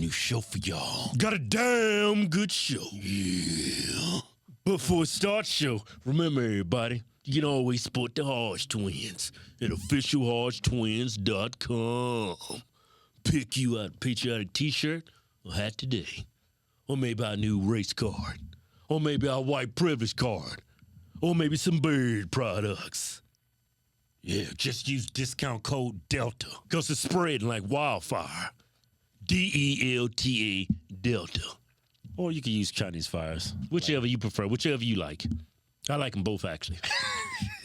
new show for y'all. Got a damn good show. Yeah. Before we start the show, remember everybody, you can always support the Hodgetwins at officialhodgetwins.com. Pick you out a patriotic t-shirt or hat today. Or maybe our new race card. Or maybe our white privilege card. Or maybe some bird products. Yeah, just use discount code DELTA, because it's spreading like wildfire. DELTA, Delta. Or you can use Chinese fires. Whichever you prefer, whichever you like. I like them both, actually.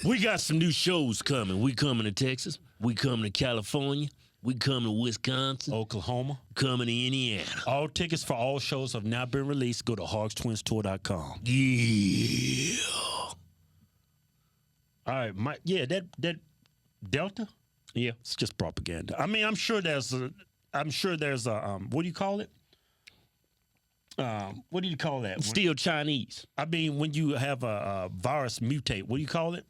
We got some new shows coming. We coming to Texas. We coming to California. We coming to Wisconsin. Oklahoma. Coming to Indiana. All tickets for all shows have now been released. Go to HogTwinsTour.com. Yeah. All right, that Delta? Yeah. It's just propaganda. I mean, I'm sure there's a what do you call it? What do you call that? Still Chinese. I mean, when you have a virus mutate, what do you call it?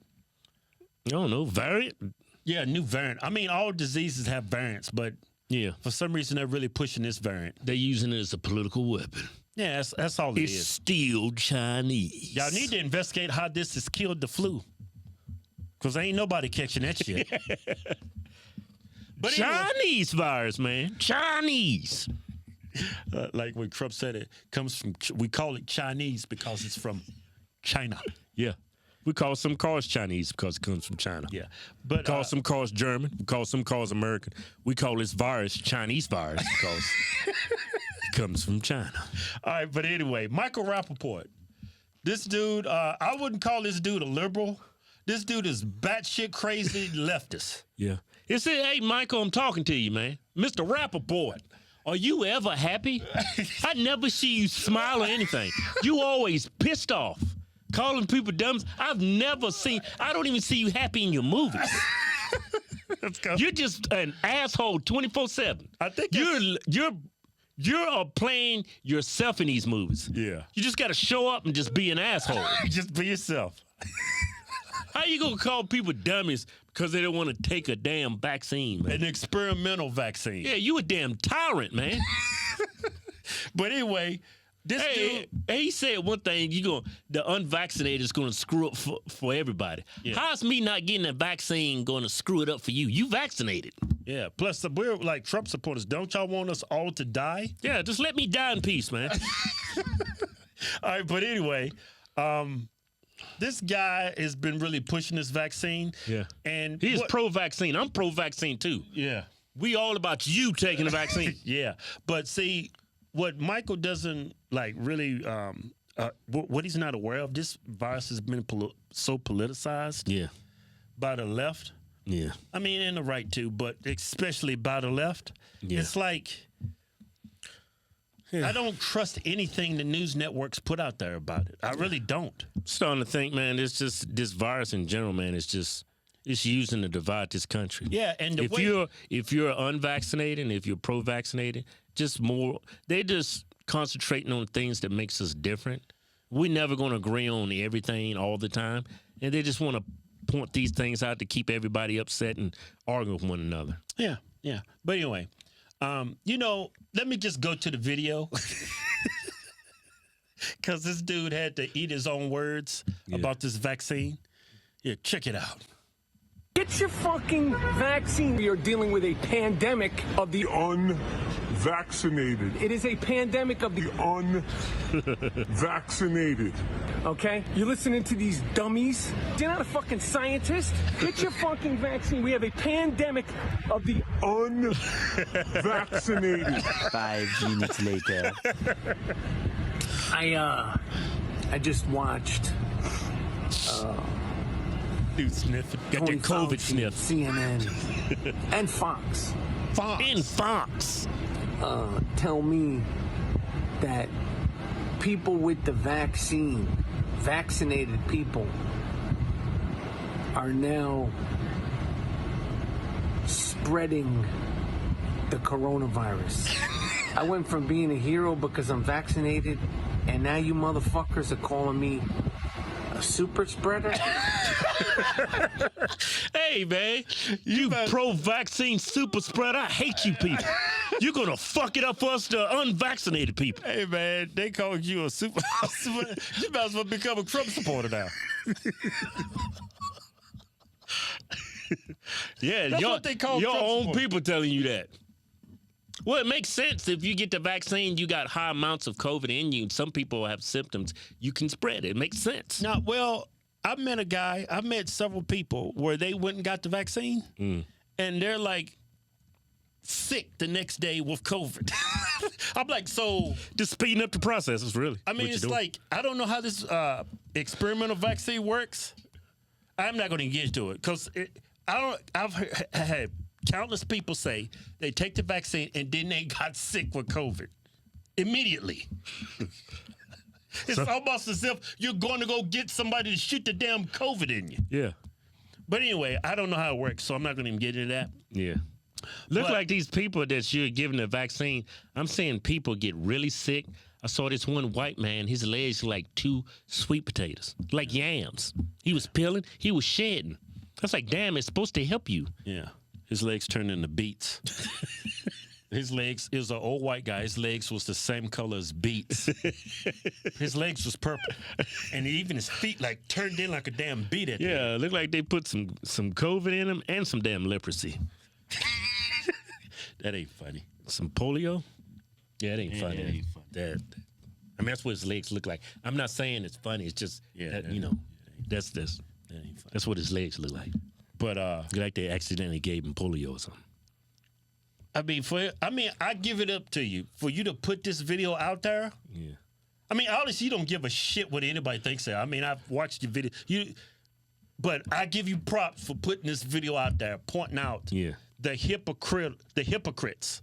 I don't know, variant? Yeah, new variant. I mean, all diseases have variants, but yeah, for some reason they're really pushing this variant. They're using it as a political weapon. Yeah, that's all it's still Chinese. Y'all need to investigate how this has killed the flu. Because ain't nobody catching that shit. But Chinese virus, man. Chinese. Like when Trump said it comes from, we call it Chinese because it's from China. Yeah. We call some cars Chinese because it comes from China. Yeah. But we call some cars German. We call some cars American. We call this virus Chinese virus because it comes from China. All right, but anyway, Michael Rappaport. This dude, I wouldn't call this dude a liberal. This dude is batshit crazy leftist. Yeah. Hey, Michael, I'm talking to you, man. Mr. Rappaport, are you ever happy? I never see you smile or anything. You always pissed off, calling people dumb. I don't even see you happy in your movies. Let's go. You're just an asshole 24/7. I think you're playing yourself in these movies. Yeah. You just got to show up and just be an asshole. Just be yourself. How you gonna call people dummies because they don't want to take a damn vaccine, man? An experimental vaccine. Yeah, you a damn tyrant, man. But anyway, dude, he said one thing. The unvaccinated is gonna screw up for everybody. Yeah. How's me not getting a vaccine gonna screw it up for you? You vaccinated. Yeah. Plus, we're like Trump supporters. Don't y'all want us all to die? Yeah. Just let me die in peace, man. All right. But anyway, this guy has been really pushing this vaccine. Yeah. And he's pro-vaccine. I'm pro-vaccine too. Yeah. We all about you taking the vaccine. Yeah. But see, what Michael doesn't really, what he's not aware of, this virus has been so politicized. Yeah. By the left. Yeah. I mean, and the right too, but especially by the left. Yeah. It's like, I don't trust anything the news networks put out there about it. I really don't. I'm starting to think, man, it's just this virus in general, man. It's using to divide this country. Yeah, and if you're unvaccinated and if you're pro-vaccinated, they're just concentrating on things that makes us different. We're never going to agree on everything all the time, and they just want to point these things out to keep everybody upset and arguing with one another. Yeah, yeah. But anyway. Let me just go to the video because this dude had to eat his own words about this vaccine. Yeah, check it out. Get your fucking vaccine. We are dealing with a pandemic of the unvaccinated. It is a pandemic of the unvaccinated. Okay? You're listening to these dummies? You're not a fucking scientist. Get your fucking vaccine. We have a pandemic of the unvaccinated. 5 minutes later. I just watched dude sniffing. Got your COVID sniff. CNN and Fox. And Fox. Tell me that people with the vaccine, vaccinated people, are now spreading the coronavirus. I went from being a hero because I'm vaccinated, and now you motherfuckers are calling me a super spreader? Hey, Hey, man, you pro-vaccine super spreader. I hate you people. You're going to fuck it up for us, the unvaccinated people. Hey, man, they called you a super. You might as well become a Trump supporter now. Yeah, That's what they call your Trump own supporters. people telling you that. Well, it makes sense. If you get the vaccine, you got high amounts of COVID in you. Some people have symptoms. You can spread it. It makes sense. Now, well, I met several people where they went and got the vaccine, and they're like sick the next day with COVID. I'm like, so Just speeding up the process is really. I mean, what you're it's doing. like, I don't know how this experimental vaccine works. I'm not going to get into it because I've had countless people say they take the vaccine and then they got sick with COVID immediately. It's almost as if you're going to go get somebody to shoot the damn COVID in you. Yeah. But anyway, I don't know how it works, so I'm not going to even get into that. Yeah. Look like these people that you're giving the vaccine. I'm seeing people get really sick. I saw this one white man, his legs were like 2 sweet potatoes, like yams. He was peeling, he was shedding. I was like, damn, it's supposed to help you. Yeah. His legs turned into beets. His legs, it was an old white guy. His legs was the same color as beets. His legs was purple. And even his feet like turned in like a damn beet at the end. Yeah, look like they put some COVID in them and some damn leprosy. That ain't funny. Some polio? Yeah, it ain't funny. it ain't funny. That, I mean, that's what his legs look like. I'm not saying it's funny. It's just, that, you know, that's That ain't funny. that's what his legs look like. But Like they accidentally gave him polio or something. I give it up to you for you to put this video out there. Yeah. I mean, honestly, you don't give a shit what anybody thinks. I mean, I've watched your video. But I give you props for putting this video out there, pointing out the hypocrites,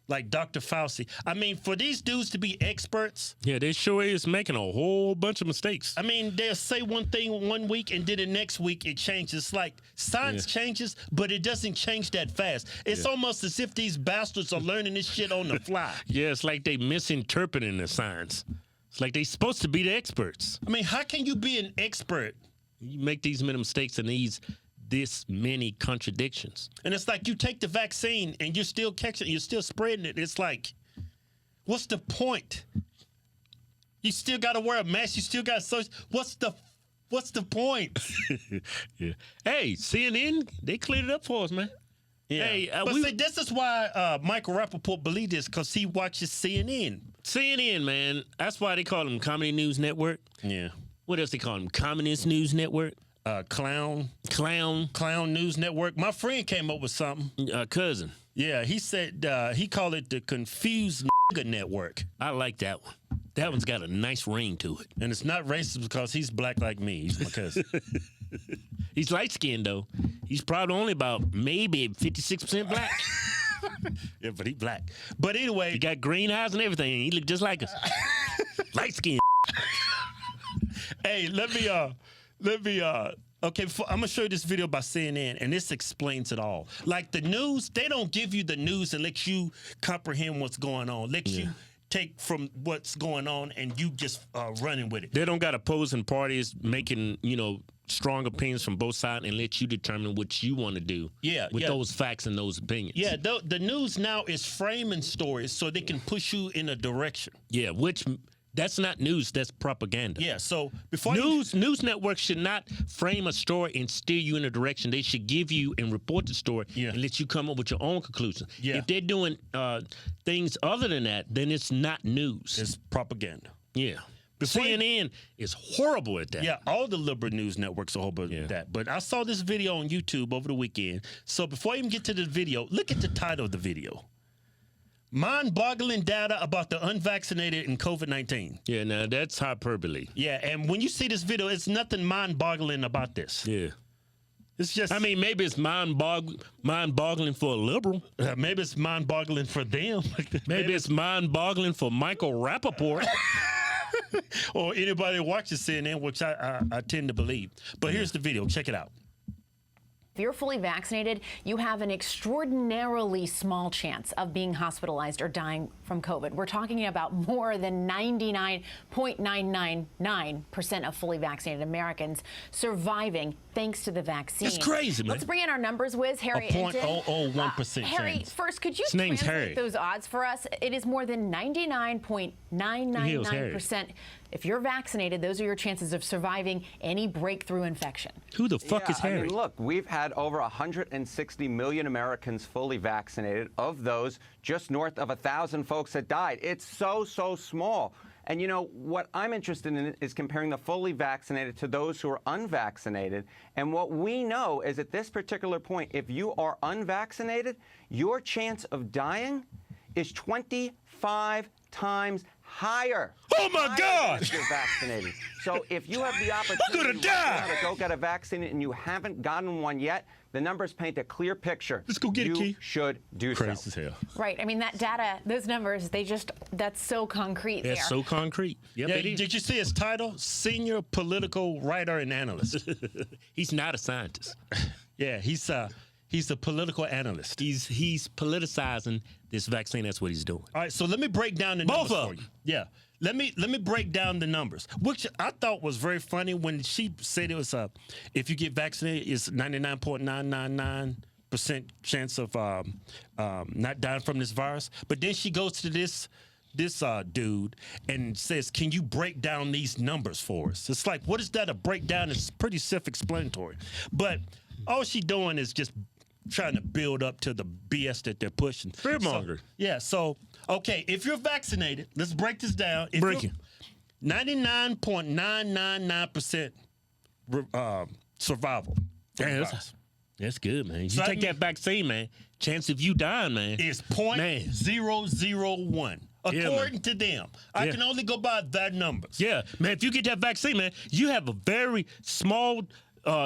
like Dr. Fauci. I mean, for these dudes to be experts. Yeah, they sure is making a whole bunch of mistakes. I mean, they'll say one thing one week and then the next week it changes. It's like science changes, but it doesn't change that fast. It's almost as if these bastards are learning this shit on the fly. Yeah, it's like they misinterpreting the science. It's like they supposed to be the experts. I mean, how can you be an expert? You make these many mistakes and this many contradictions. And it's like you take the vaccine and you're still catching it, you're still spreading it. It's like, what's the point? You still got to wear a mask. You still got to search. What's the point? Yeah. Hey, CNN, they cleared it up for us, man. Yeah. Hey, but see, this is why Michael Rappaport believed this, because he watches CNN. CNN, man. That's why they call them Comedy News Network. Yeah. What else they call them? Communist News Network. Clown News Network. My friend came up with something. Cousin. Yeah, he said he called it the Confused Nigga Network. I like that one. That one's got a nice ring to it. And it's not racist because he's black like me. He's my cousin. He's light-skinned, though. He's probably only about maybe 56% black. Yeah, but he black. But anyway. He got green eyes and everything. He look just like us. Light-skinned. Hey, okay, I'm gonna show you this video by CNN, and this explains it all. Like the news, they don't give you the news and let you comprehend what's going on. Let you take from what's going on and you just running with it. They don't got opposing parties making, strong opinions from both sides and let you determine what you want to do with those facts and those opinions. Yeah, the news now is framing stories so they can push you in a direction. Yeah, which that's not news, that's propaganda. Yeah, so before news networks should not frame a story and steer you in a direction. They should give you and report the story and let you come up with your own conclusions. Yeah. If they're doing things other than that, then it's not news. It's propaganda. Yeah. CNN is horrible at that. Yeah, all the liberal news networks are horrible at that. But I saw this video on YouTube over the weekend. So before I even get to the video, look at the title of the video. Mind-boggling data about the unvaccinated and COVID-19. Yeah, now that's hyperbole. Yeah, and when you see this video, it's nothing mind-boggling about this. Yeah. It's just... I mean, maybe it's mind-boggling for a liberal. Maybe it's mind-boggling for them. maybe it's mind-boggling for Michael Rappaport. Or anybody that watches CNN, which I tend to believe. But here's the video. Check it out. If you're fully vaccinated, you have an extraordinarily small chance of being hospitalized or dying from COVID. We're talking about more than 99.999% of fully vaccinated Americans surviving thanks to the vaccine. That's crazy, man. Let's bring in our numbers whiz, Harry. A 0.001% Harry, chance. first, could you His name's translate Harry. those odds for us? It is more than 99.999%. If you're vaccinated, those are your chances of surviving any breakthrough infection. Who the fuck is Harry? I mean, look, we've had over 160 million Americans fully vaccinated. Of those, just north of 1,000 folks that died. It's so small. And you know, what I'm interested in is comparing the fully vaccinated to those who are unvaccinated. And what we know is at this particular point, if you are unvaccinated, your chance of dying is 25 times higher. Oh my God! If you're vaccinated. So if you have the opportunity die. to go get a vaccine and you haven't gotten one yet, the numbers paint a clear picture. Let's go get it, You Key. should do Crazy so. as hell. Right. I mean, that data, those numbers, that's so concrete there. That's so concrete. Yep, Yeah, it is. did you see his title? Senior political writer and analyst. He's not a scientist. Yeah, he's a political analyst. He's politicizing this vaccine. That's what he's doing. All right, so let me break down the Both numbers of for them. you. Yeah, let me break down the numbers, which I thought was very funny when she said it was if you get vaccinated, it's 99.999% chance of not dying from this virus. But then she goes to this dude and says, "Can you break down these numbers for us?" It's like, what is that a breakdown? It's pretty self-explanatory, but all she's doing is just trying to build up to the BS that they're pushing. Fearmonger. So, okay, if you're vaccinated, let's break this down. If Break you're 99.999% survival. Damn, that's good, man. You So take that vaccine, man. Chance of you dying, man. Is Man. 0.001. Yeah, According to them. I Yeah. can only go by their numbers. Yeah, man. If you get that vaccine, man, you have a very small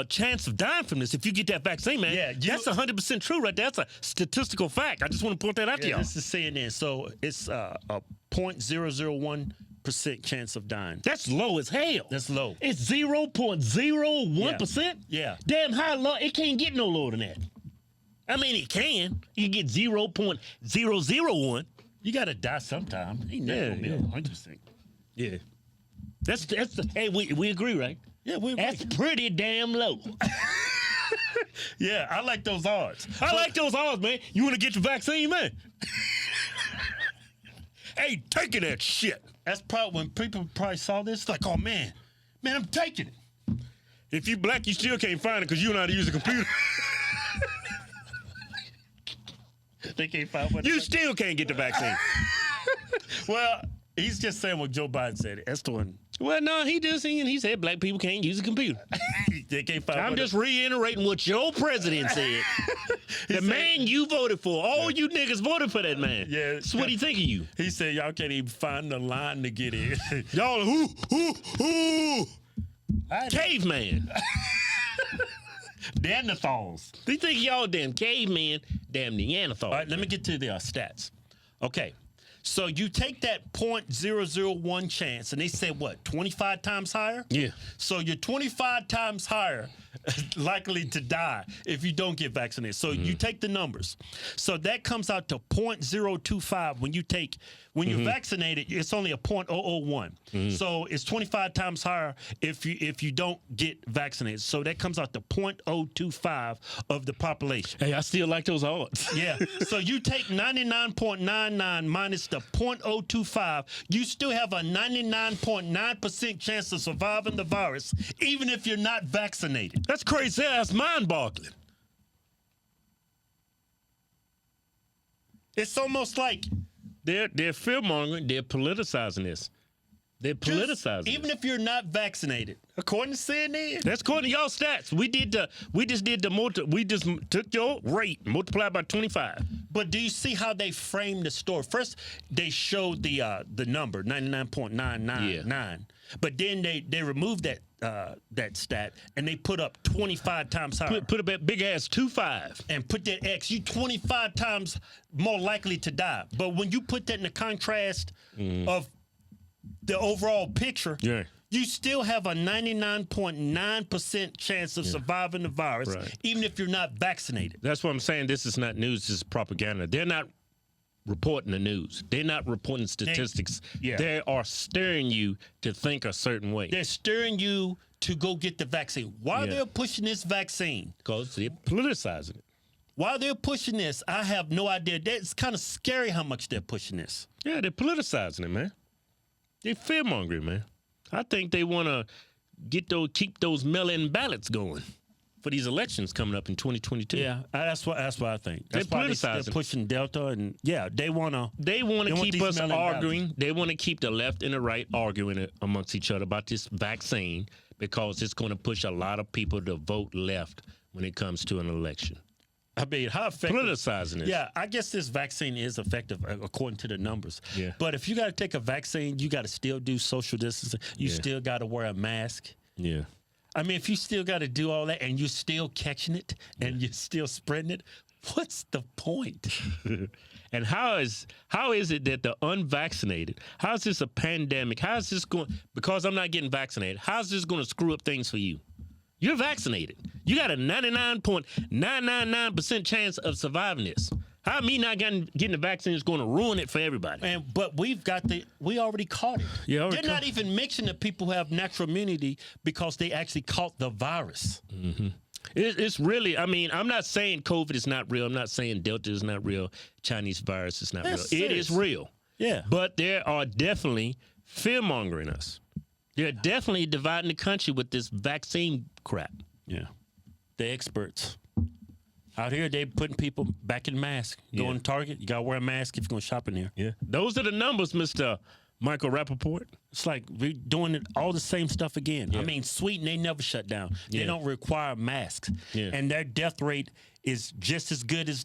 chance of dying from this. If you get that vaccine, man, Yeah, that's 100% true, right there. That's a statistical fact. I just want to point that out to Yeah, y'all. this is CNN. So it's a 0.001% chance of dying. That's low as hell. That's low. It's 0.01%. Yeah. Damn, how low? It can't get no lower than that. I mean, it can. You can get 0.001. You got to die sometime. Ain't never gonna be 100%. Yeah. That's the. Hey, we agree, right? Yeah, we agree. That's pretty damn low. Yeah, I like those odds. I like those odds, man. You want to get your vaccine, man? Hey, taking that shit. That's probably when people probably saw this, like, oh man, I'm taking it. If you black, you still can't find it because you don't know how to use a computer. They can't find what. You still can't get the vaccine. Well, he's just saying what Joe Biden said. That's the one. Well, no, he said black people can't use a computer. They can't find. I'm what just reiterating what your president said. The man you voted for, all you niggas voted for that man. Yeah. So what do you think of you? He said y'all can't even find the line to get in. Y'all, who? Caveman. Neanderthals. They think y'all damn caveman, damn Neanderthal. All right, let me get to the stats. Okay, so you take that 0.001 chance, and they said what, 25 times higher? Yeah. So you're 25 times higher likely to die if you don't get vaccinated. So you take the numbers. So that comes out to 0.025 when you're vaccinated. It's only a 0.001. So it's 25 times higher if you don't get vaccinated. So that comes out to 0.025 of the population. Hey, I still like those odds. Yeah. So you take 99.99 minus the 0.025, you still have a 99.9% chance of surviving the virus, even if you're not vaccinated. That's crazy. That's mind-boggling. It's almost like They're fear-mongering. They're politicizing this. They're politicizing even this. if you're not vaccinated, according to CNN. That's according to y'all stats. We just took your rate, multiplied by 25. But do you see how they framed the story? First, they showed the number 99.999, but then they removed that stat and they put up 25 times higher. Put a big ass 25. And put that X, you 25 times more likely to die. But when you put that in the contrast of the overall picture, Yeah. you still have a 99.9% chance of surviving the virus, Right. even if you're not vaccinated. That's what I'm saying. This is not news. This is propaganda. They're not reporting the news. They're not reporting statistics. yeah. They are steering you to think a certain way. They're steering you to go get the vaccine. Why they're pushing this vaccine? Because they're politicizing it. Why they're pushing this, I have no idea. It's kind of scary how much they're pushing this. Yeah, they're politicizing it, man. They're fear-mongering, man. I think they want to keep those mail-in ballots going for these elections coming up in 2022. Yeah, that's what I think. That's They're why politicizing. they're pushing Delta, and they want to. They want to keep these us mail-in arguing. ballots. They want to keep the left and the right arguing amongst each other about this vaccine because it's going to push a lot of people to vote left when it comes to an election. I mean, how effective? Politicizing it. Yeah, I guess this vaccine is effective according to the numbers. Yeah. But if you got to take a vaccine, you got to still do social distancing. You still got to wear a mask. Yeah. I mean, if you still got to do all that and you're still catching it and you're still spreading it, what's the point? And how is it that the unvaccinated, how is this a pandemic? How is this going, because I'm not getting vaccinated, how is this going to screw up things for you? You're vaccinated. You got a 99.999% chance of surviving this. How me not getting the vaccine is going to ruin it for everybody? But we already caught it. Yeah, They're not even mentioning the people who have natural immunity because they actually caught the virus. Mm-hmm. It's really, I mean, I'm not saying COVID is not real. I'm not saying Delta is not real. Chinese virus is not real. It is real. Yeah. But they are definitely fear-mongering us. They're definitely dividing the country with this vaccine crap. Yeah. The experts. Out here, they putting people back in masks. Going to Target, you got to wear a mask if you're going to shop in here. Yeah. Those are the numbers, Mr. Michael Rappaport. It's like we're doing all the same stuff again. Yeah. I mean, Sweden, they never shut down. They don't require masks. Yeah. And their death rate is just as good as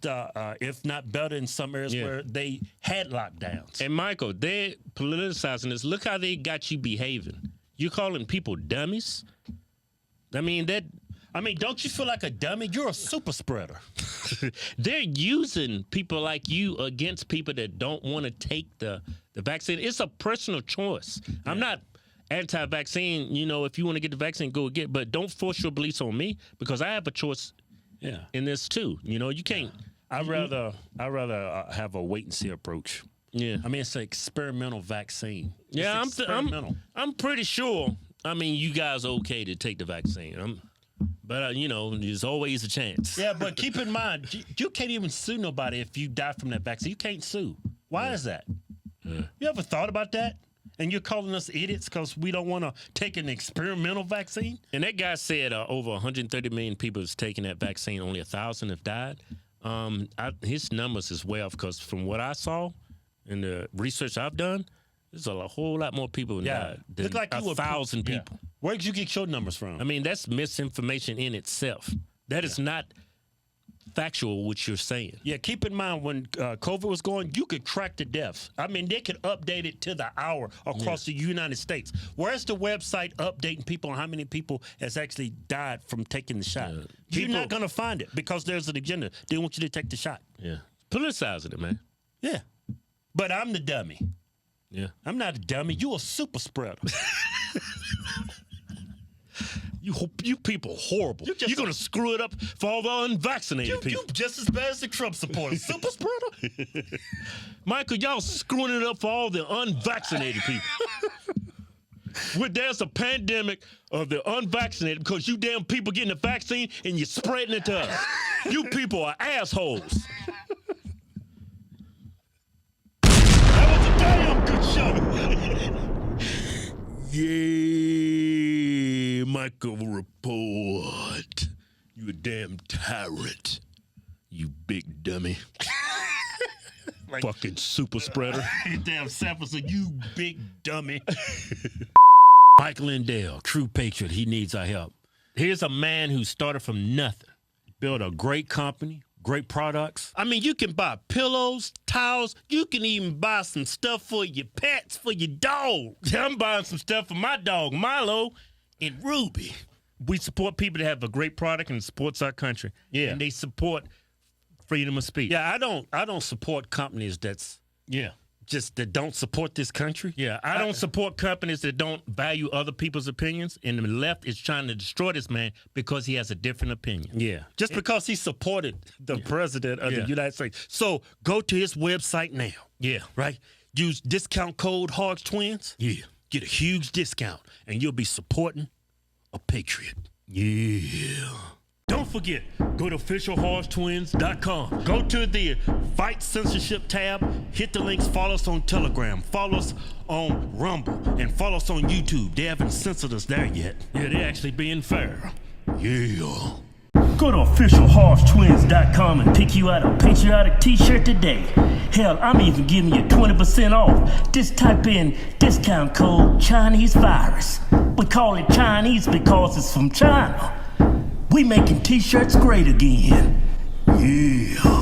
if not better in some areas where they had lockdowns. And Michael, they're politicizing this. Look how they got you behaving. You calling people dummies? I mean, don't you feel like a dummy? You're a super spreader. they're using people like you against people that don't want to take the vaccine. It's a personal choice. Yeah. I'm not anti-vaccine. You know, if you want to get the vaccine, go get it. But don't force your beliefs on me because I have a choice in this too. You know, you can't. I'd rather have a wait-and-see approach. Yeah. I mean, it's an experimental vaccine. Yeah, it's experimental. I'm pretty sure. I mean, you guys are okay to take the vaccine. But, you know, there's always a chance. Yeah, but keep in mind, you can't even sue nobody if you die from that vaccine. You can't sue. Why is that? Yeah. You ever thought about that? And you're calling us idiots because we don't want to take an experimental vaccine? And that guy said over 130 million people has taken that vaccine. Only 1,000 have died. His numbers is way off because from what I saw in the research I've done, there's a whole lot more people than look like 1,000 people. Yeah. Where did you get your numbers from? I mean, that's misinformation in itself. That is not factual what you're saying. Yeah, keep in mind when COVID was going, you could track the deaths. I mean, they could update it to the hour across the United States. Where's the website updating people on how many people has actually died from taking the shot? You're not going to find it because there's an agenda. They want you to take the shot. Yeah. Politicizing it, man. Yeah. But I'm the dummy. Yeah. I'm not a dummy. You a super spreader. You people horrible. You're going to screw it up for all the unvaccinated people. You just as bad as the Trump supporters. Super spreader. Michael, y'all screwing it up for all the unvaccinated people. There's a pandemic of the unvaccinated because you damn people getting the vaccine and you're spreading it to us. You people are assholes. That was a damn good show. Yeah, Michael Report. You a damn tyrant. You big dummy. Fucking super spreader. You damn samples of you big dummy. Michael Lindell, true patriot. He needs our help. Here's a man who started from nothing, built a great company, great products. I mean, you can buy pillows, towels. You can even buy some stuff for your pets, for your dog. I'm buying some stuff for my dog, Milo, and Ruby. We support people that have a great product and supports our country. Yeah. And they support freedom of speech. Yeah, I don't support companies that don't support this country. Yeah, I don't support companies that don't value other people's opinions, and the left is trying to destroy this man because he has a different opinion. Yeah, just because he supported the president of the United States. So go to his website now. Yeah. Right? Use discount code Hodgetwins. Yeah. Get a huge discount, and you'll be supporting a patriot. Yeah. Don't forget, go to officialhodgetwins.com. Go to the Fight Censorship tab, hit the links, follow us on Telegram, follow us on Rumble, and follow us on YouTube. They haven't censored us there yet. Yeah, they're actually being fair. Yeah. Go to officialhodgetwins.com and pick you out a patriotic t-shirt today. Hell, I'm even giving you 20% off. Just type in discount code Chinese virus. We call it Chinese because it's from China. We making t-shirts great again. Yeah.